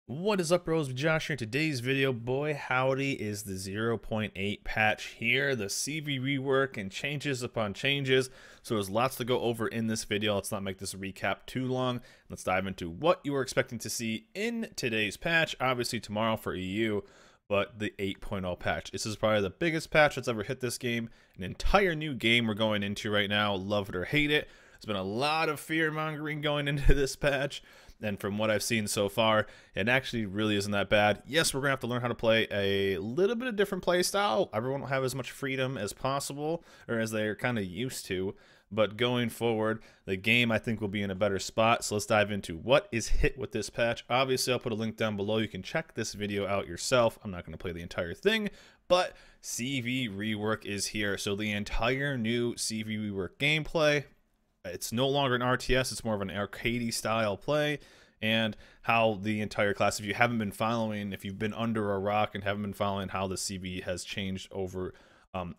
What is up, bros? Josh here. Today's video, boy howdy, is the 0.8 patch here, the CV rework and changes upon changes. So there's lots to go over in this video. Let's not make this recap too long. Let's dive into what you are expecting to see in today's patch. Obviously tomorrow for EU, but the 8.0 patch. This is probably the biggest patch that's ever hit this game. An entire new game we're going into right now. Love it or hate it. There's been a lot of fear mongering going into this patch. And from what I've seen so far, it actually really isn't that bad. Yes, we're going to have to learn how to play a little bit of different play style. Everyone will have as much freedom as possible, or as they're kind of used to. But going forward, the game, I think, will be in a better spot. So let's dive into what is hit with this patch. Obviously, I'll put a link down below. You can check this video out yourself. I'm not going to play the entire thing, but CV Rework is here. So the entire new CV Rework gameplay, it's no longer an RTS, it's more of an arcadey style play, and how the entire class, if you haven't been following, if you've been under a rock and haven't been following how the CV has changed over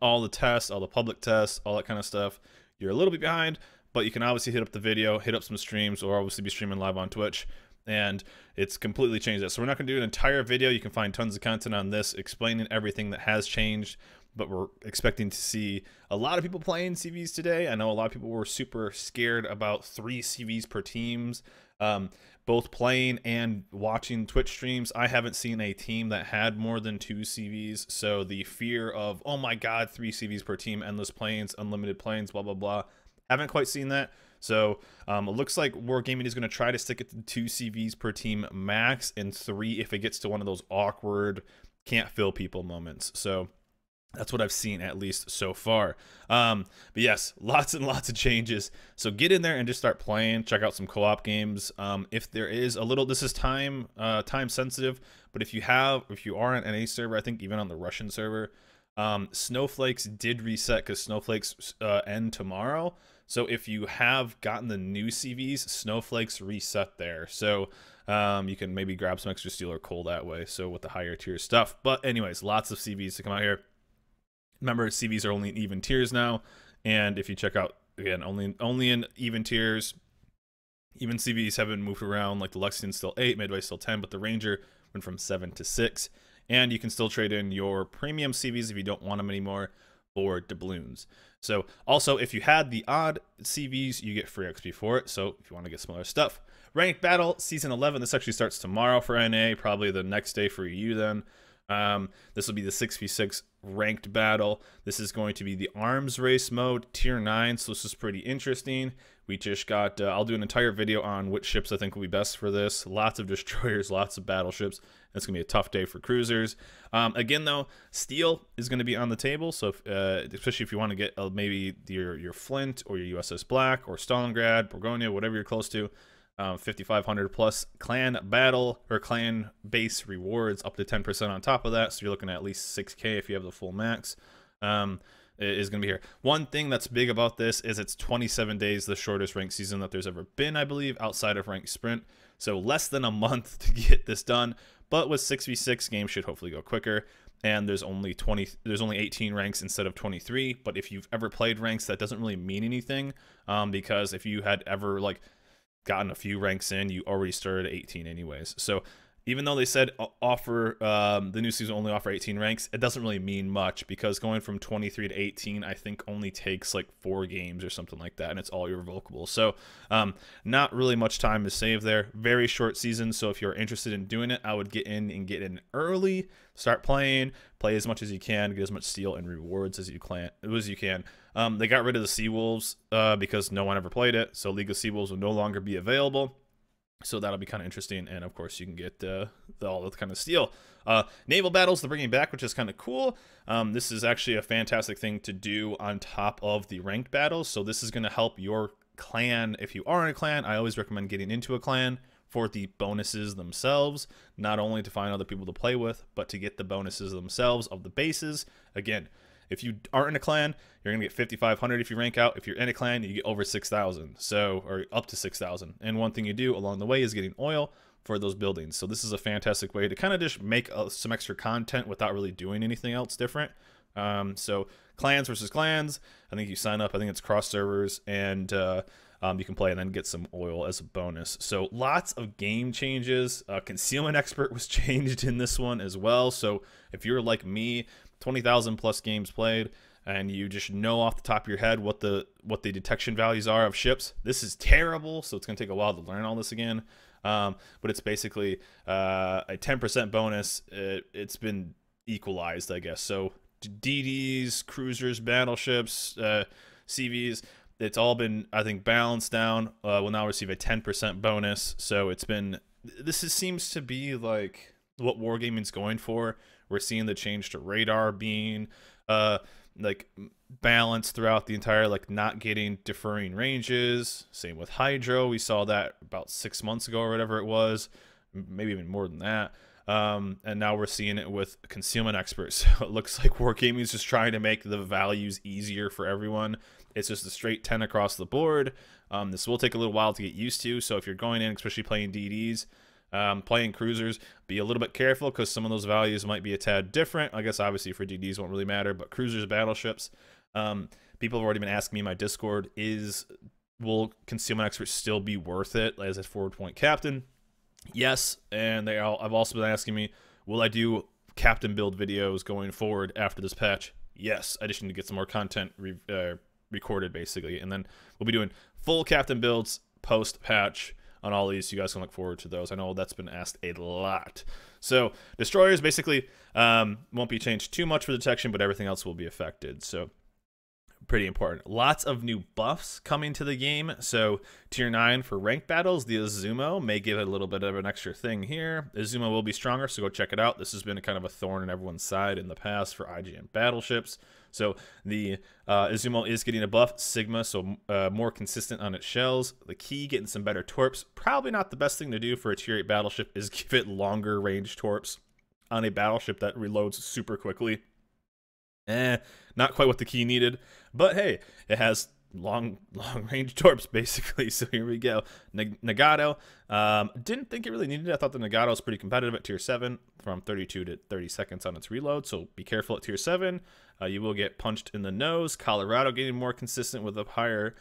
all the tests, all the public tests, all that kind of stuff, you're a little bit behind, but you can obviously hit up the video, hit up some streams, or obviously be streaming live on Twitch, and it's completely changed that. So we're not going to do an entire video. You can find tons of content on this explaining everything that has changed, but we're expecting to see a lot of people playing CVs today. I know a lot of people were super scared about 3 CVs per teams, both playing and watching Twitch streams. I haven't seen a team that had more than 2 CVs, so the fear of, oh my god, 3 CVs per team, endless planes, unlimited planes, blah, blah, blah, haven't quite seen that. So it looks like Wargaming is going to try to stick it to 2 CVs per team max, and 3 if it gets to one of those awkward, can't fill people moments. So that's what I've seen, at least so far. But yes, lots and lots of changes. So get in there and just start playing. Check out some co-op games. If there is a little, this is time sensitive, but if you are on any server, I think even on the Russian server, Snowflakes did reset because Snowflakes end tomorrow. So if you have gotten the new CVs, Snowflakes reset there. So you can maybe grab some extra steel or coal that way. So with the higher tier stuff. But anyways, lots of CVs to come out here. Remember, CVs are only in even tiers now, and if you check out, again, only in even tiers. Even CVs haven't moved around, like the Lexington's still 8, Midway's still 10, but the Ranger went from 7 to 6. And you can still trade in your premium CVs if you don't want them anymore for doubloons. So also, if you had the odd CVs, you get free XP for it. So if you want to get some other stuff. Ranked Battle, Season 11, this actually starts tomorrow for NA, probably the next day for EU then. This will be the 6v6 ranked battle. This is going to be the arms race mode, tier 9, so this is pretty interesting. We just got, I'll do an entire video on which ships I think will be best for this. Lots of destroyers, lots of battleships. It's going to be a tough day for cruisers. Again, though, steel is going to be on the table, so if, especially if you want to get maybe your Flint or your USS Black or Stalingrad, Borgonia, whatever you're close to. 5,500 plus clan battle or clan base rewards, up to 10% on top of that, so you're looking at least 6k if you have the full max. Is going to be here. One thing that's big about this is it's 27 days, the shortest ranked season that there's ever been, I believe, outside of ranked sprint, so less than a month to get this done. But with 6v6, games should hopefully go quicker, and there's only 18 ranks instead of 23. But if you've ever played ranks, that doesn't really mean anything, because if you had ever like gotten a few ranks in, you already started at 18 anyways. So even though they said offer the new season only offer 18 ranks, it doesn't really mean much, because going from 23 to 18 I think only takes like 4 games or something like that, and it's all irrevocable. So not really much time to save there. Very short season, so if you're interested in doing it, I would get in early, start playing, play as much as you can, get as much steel and rewards as you can. They got rid of the Sea Wolves because no one ever played it, so League of Sea Wolves will no longer be available. So that'll be kind of interesting, and of course you can get all the kind of steel. Naval battles they're bringing back, which is kind of cool. This is actually a fantastic thing to do on top of the ranked battles. So this is going to help your clan. If you are in a clan, I always recommend getting into a clan for the bonuses themselves, not only to find other people to play with, but to get the bonuses themselves of the bases. Again, if you aren't in a clan, you're going to get 5,500 if you rank out. If you're in a clan, you get over 6,000, so, or up to 6,000. And one thing you do along the way is getting oil for those buildings. So this is a fantastic way to kind of just make some extra content without really doing anything else different. So clans versus clans, I think you sign up, I think it's cross servers, and you can play and then get some oil as a bonus. So lots of game changes. Concealment Expert was changed in this one as well. So if you're like me, 20,000 plus games played, and you just know off the top of your head what the detection values are of ships, this is terrible. So it's gonna take a while to learn all this again. But it's basically a 10% bonus. It's been equalized, I guess. So DDs, cruisers, battleships, CVs, it's all been, I think, balanced down. Will now receive a 10% bonus. So it's been, seems to be like what wargaming's going for. We're seeing the change to radar being like balanced throughout the entire, like not getting deferring ranges. Same with hydro. We saw that about 6 months ago or whatever it was, maybe even more than that. And now we're seeing it with Concealment Experts. So it looks like Wargaming is just trying to make the values easier for everyone. It's just a straight 10 across the board. This will take a little while to get used to. So if you're going in, especially playing DDs, playing cruisers, be a little bit careful because some of those values might be a tad different. I guess obviously for DDs won't really matter, but cruisers, battleships, people have already been asking me in my Discord, will Concealment Experts still be worth it as a forward point captain? Yes, and I've also been asking me, will I do captain build videos going forward after this patch? Yes, I just need to get some more content recorded basically, and then we'll be doing full captain builds post patch on all these. You guys can look forward to those. I know that's been asked a lot. So destroyers basically won't be changed too much for detection, but everything else will be affected. So pretty important. Lots of new buffs coming to the game. So tier 9 for ranked battles, the Azumo may give it a little bit of an extra thing here. Azumo will be stronger, so go check it out. This has been a kind of a thorn in everyone's side in the past for IGN battleships. So the Azumo is getting a buff, Sigma, so more consistent on its shells. The key, getting some better torps. Probably not the best thing to do for a tier 8 battleship is give it longer range torps on a battleship that reloads super quickly. Not quite what the key needed, but hey, it has long range torps basically. So here we go. Nagato, didn't think it really needed it. I thought the Nagato was pretty competitive at tier 7 from 32 to 30 seconds on its reload, so be careful at tier 7. You will get punched in the nose. Colorado getting more consistent with a higher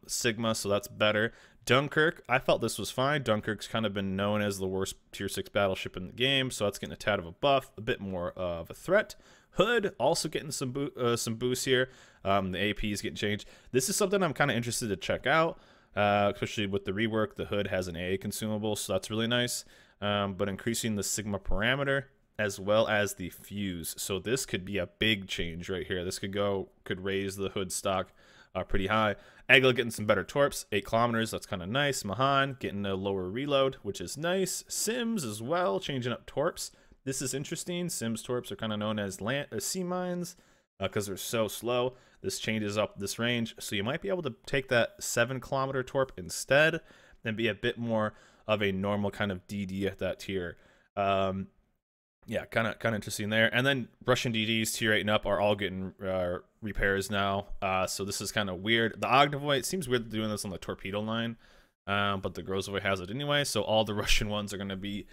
Sigma, so that's better. Dunkirk, I felt this was fine. Dunkirk's kind of been known as the worst tier 6 battleship in the game, so that's getting a tad of a buff, a bit more of a threat. Hood also getting some boosts here. The AP is getting changed. This is something I'm kind of interested to check out, especially with the rework. The Hood has an AA consumable, so that's really nice. But increasing the Sigma parameter as well as the fuse. So this could be a big change right here. This could raise the Hood stock pretty high. Agla getting some better torps, 8 kilometers. That's kind of nice. Mahan getting a lower reload, which is nice. Sims as well, changing up torps. This is interesting. Sims torps are kind of known as sea mines because they're so slow. This changes up this range, so you might be able to take that 7-kilometer torp instead and be a bit more of a normal kind of DD at that tier. Yeah, kind of interesting there. And then Russian DDs tier 8 and up are all getting repairs now. So this is kind of weird. The Ognavoy, it seems weird doing this on the torpedo line, but the Grozavoy has it anyway. So all the Russian ones are going to be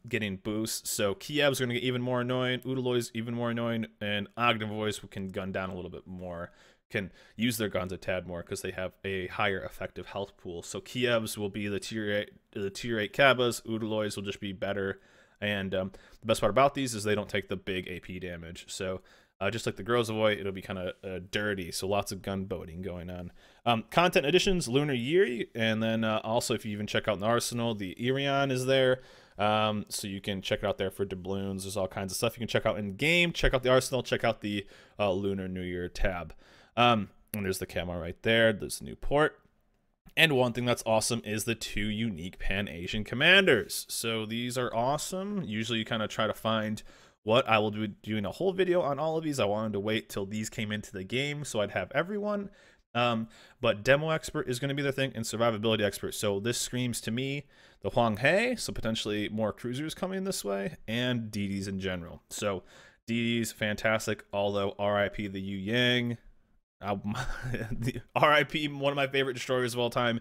getting boosts. So Kiev's are going to get even more annoying, Udaloy's even more annoying, and Ognavoys can gun down a little bit more, can use their guns a tad more because they have a higher effective health pool. So Kiev's will be the tier 8 Cabas, Udaloy's will just be better. And the best part about these is they don't take the big AP damage. So just like the Grozavoy, it'll be kind of dirty. So lots of gunboating going on. Content additions, Lunar Yuri, and then also if you even check out the arsenal, the Irion is there. So you can check it out there for doubloons. There's all kinds of stuff you can check out in game. Check out the arsenal. Check out the Lunar New Year tab. And there's the camo right there. There's the new port. And one thing that's awesome is the 2 unique Pan-Asian commanders. So these are awesome. Usually you kind of try to find what I will be doing a whole video on all of these. I wanted to wait till these came into the game so I'd have everyone. But Demo Expert is going to be their thing, and Survivability Expert. So this screams to me the Huang He, so potentially more cruisers coming this way, and DDs in general. So DDs, fantastic, although RIP the Yu Yang. The RIP, one of my favorite destroyers of all time.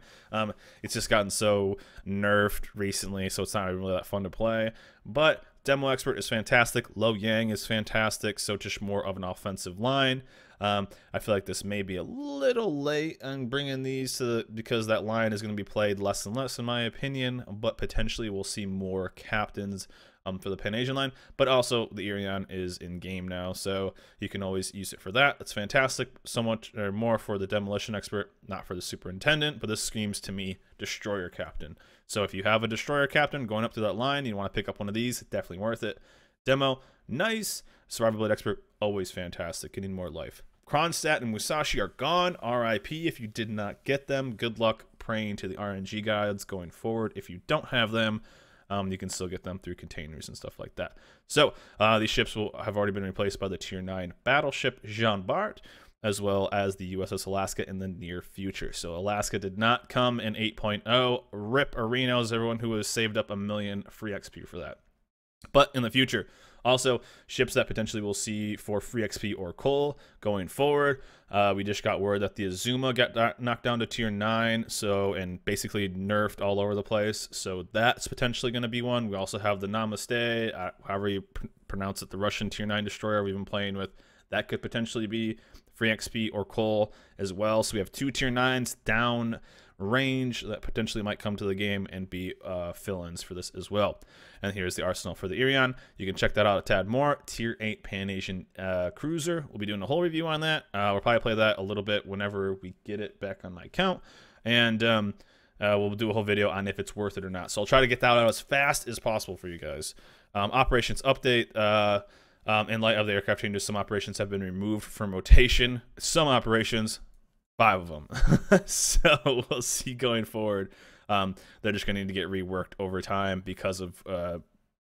It's just gotten so nerfed recently, so it's not really that fun to play. But Demo Expert is fantastic. Lo Yang is fantastic. So just more of an offensive line. I feel like this may be a little late on bringing these to because that line is going to be played less and less, in my opinion. But potentially we'll see more captains for the Pan Asian line. But also the Irion is in game now, so you can always use it for that. It's fantastic. So much or more for the Demolition Expert, not for the Superintendent. But this screams to me Destroyer Captain. So if you have a Destroyer Captain going up to that line, you want to pick up one of these, definitely worth it. Demo, nice. Survivability Expert, always fantastic. Getting more life. Kronstadt and Musashi are gone. RIP if you did not get them. Good luck praying to the RNG gods going forward. If you don't have them, you can still get them through containers and stuff like that. So these ships will have already been replaced by the Tier 9 battleship Jean Bart, as well as the USS Alaska in the near future. So Alaska did not come in 8.0. RIP Arenos, everyone who has saved up 1 million free XP for that. But in the future, also ships that potentially we'll see for free XP or coal going forward. We just got word that the Azuma got knocked down to Tier 9, and basically nerfed all over the place. So that's potentially going to be one. We also have the Namaste, however you pronounce it, the Russian Tier 9 destroyer we've been playing with. That could potentially be free XP or coal as well. So we have 2 Tier 9s down range that potentially might come to the game and be fill-ins for this as well. And here's the arsenal for the Irion. You can check that out a tad more. Tier 8 Pan Asian cruiser. We'll be doing a whole review on that. We'll probably play that a little bit whenever we get it back on my account. And we'll do a whole video on if it's worth it or not. So I'll try to get that out as fast as possible for you guys. Operations update. In light of the aircraft changes, some operations have been removed from rotation. Some operations, 5 of them. So we'll see going forward. They're just going to need to get reworked over time because of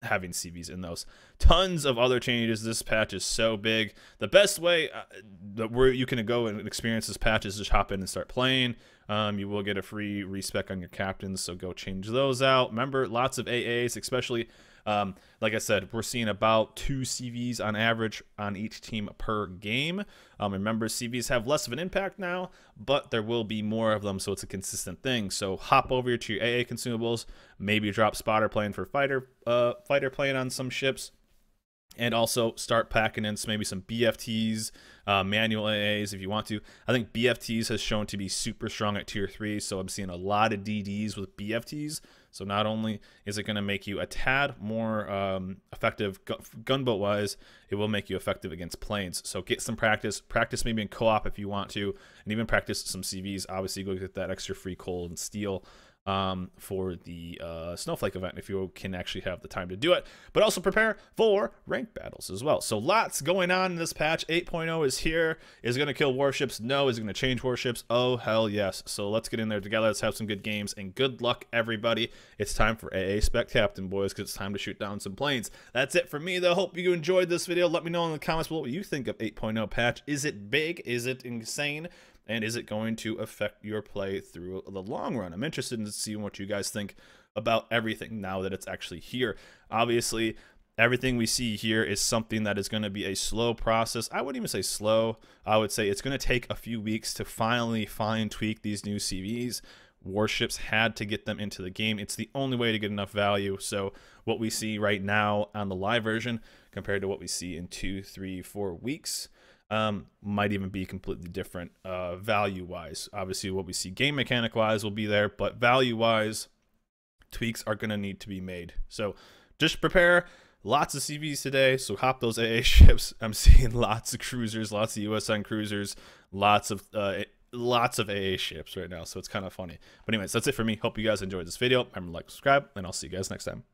having CVs in those. Tons of other changes. This patch is so big. The best way where you can go and experience this patch is just hop in and start playing. You will get a free respec on your captains, so go change those out. Remember, lots of AAs, especially. Like I said, we're seeing about 2 CVs on average on each team per game. Remember, CVs have less of an impact now, but there will be more of them, so it's a consistent thing. So hop over to your AA consumables, maybe drop spotter plane for fighter plane on some ships, and also start packing in maybe some BFTs, manual AAs if you want to. I think BFTs has shown to be super strong at Tier 3, so I'm seeing a lot of DDs with BFTs. So not only is it going to make you a tad more effective gunboat-wise, it will make you effective against planes. So get some practice. Practice maybe in co-op if you want to, and even practice some CVs. Obviously, go get that extra free coal and steel for the Snowflake event if you can actually have the time to do it. But also prepare for ranked battles as well. So lots going on in this patch. 8.0 is here. Is it going to kill warships? No. Is it going to change warships? Oh, hell yes. So let's get in there together. Let's have some good games, and good luck, everybody. It's time for AA Spec Captain, boys, because it's time to shoot down some planes. That's it for me, though. Hope you enjoyed this video. Let me know in the comments below what you think of 8.0 patch. Is it big? Is it insane? And is it going to affect your play through the long run? I'm interested in seeing what you guys think about everything now that it's actually here. Obviously, everything we see here is something that is going to be a slow process. I wouldn't even say slow. I would say it's going to take a few weeks to finally fine tweak these new CVs. Warships had to get them into the game. It's the only way to get enough value. So what we see right now on the live version compared to what we see in 2, 3, 4 weeks might even be completely different value-wise. Obviously, what we see game mechanic-wise will be there, but value-wise, tweaks are going to need to be made. So just prepare. Lots of CVs today, so hop those AA ships. I'm seeing lots of cruisers, lots of USN cruisers, lots of AA ships right now, so it's kind of funny. But anyways, that's it for me. Hope you guys enjoyed this video. Remember to like, subscribe, and I'll see you guys next time.